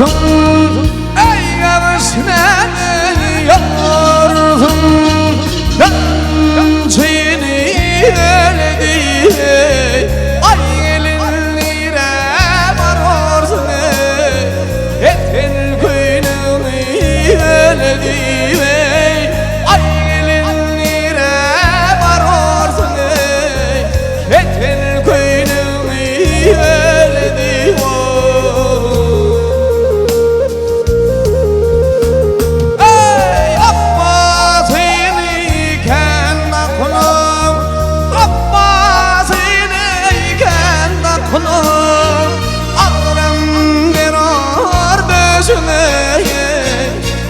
Yordun ey gavşneni yordun Gönçini eledi ay gelin nire varorsun Etin kıynını eledi ay gelin nire varorsun Etin kıynını eledi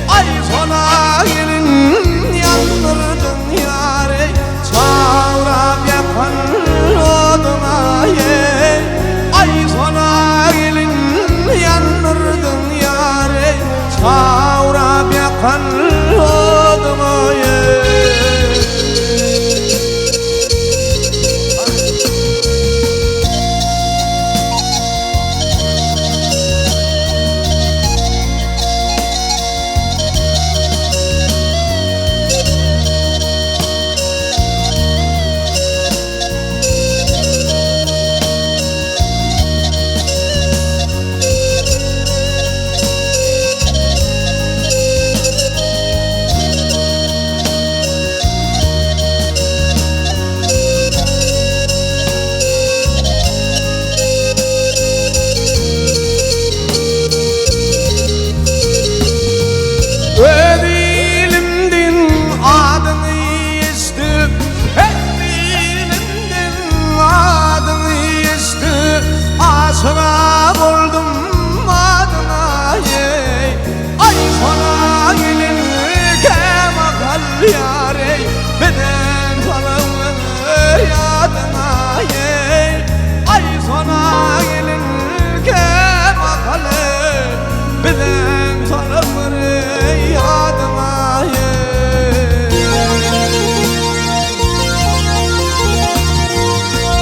ay sona gelin yandırdın yare çağırıp yakan oduna ye ay sona gelin yandırdın yare çağırıp yakan oduna ye Aşığa buldum adına ye ay sana gelin kemakal yare beden falımın yadına ye ay sana gelin kemakal beden falımın yadına ye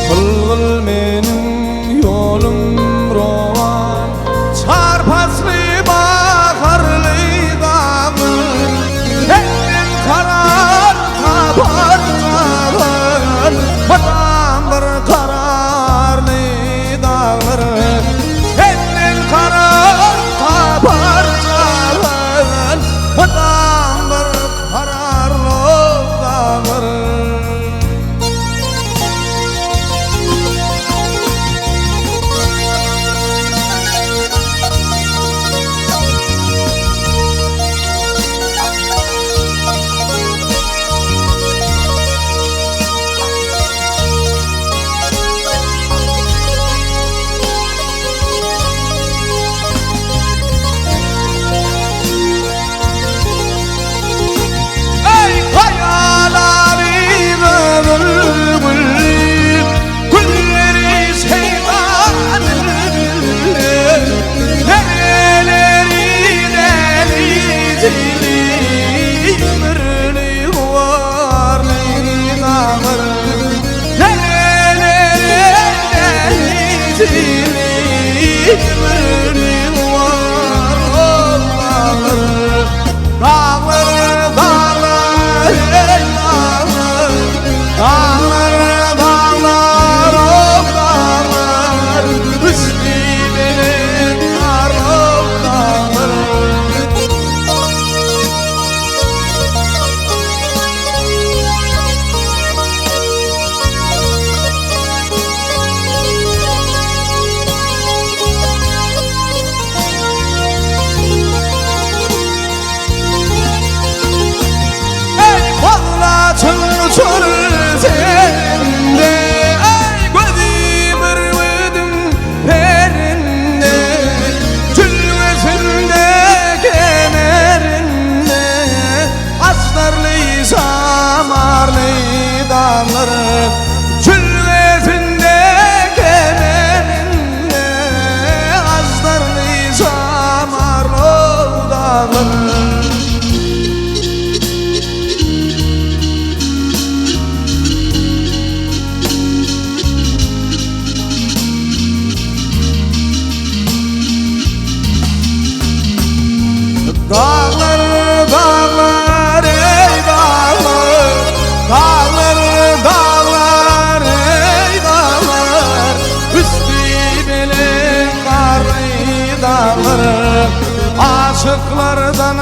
Kılgıl menin yolum rovan çarpaslı bakarlı dağın elin karar kapar dağın adamlar kararlı dağın elin karar kapar dağın adamlar kararlı dağın aşıklardan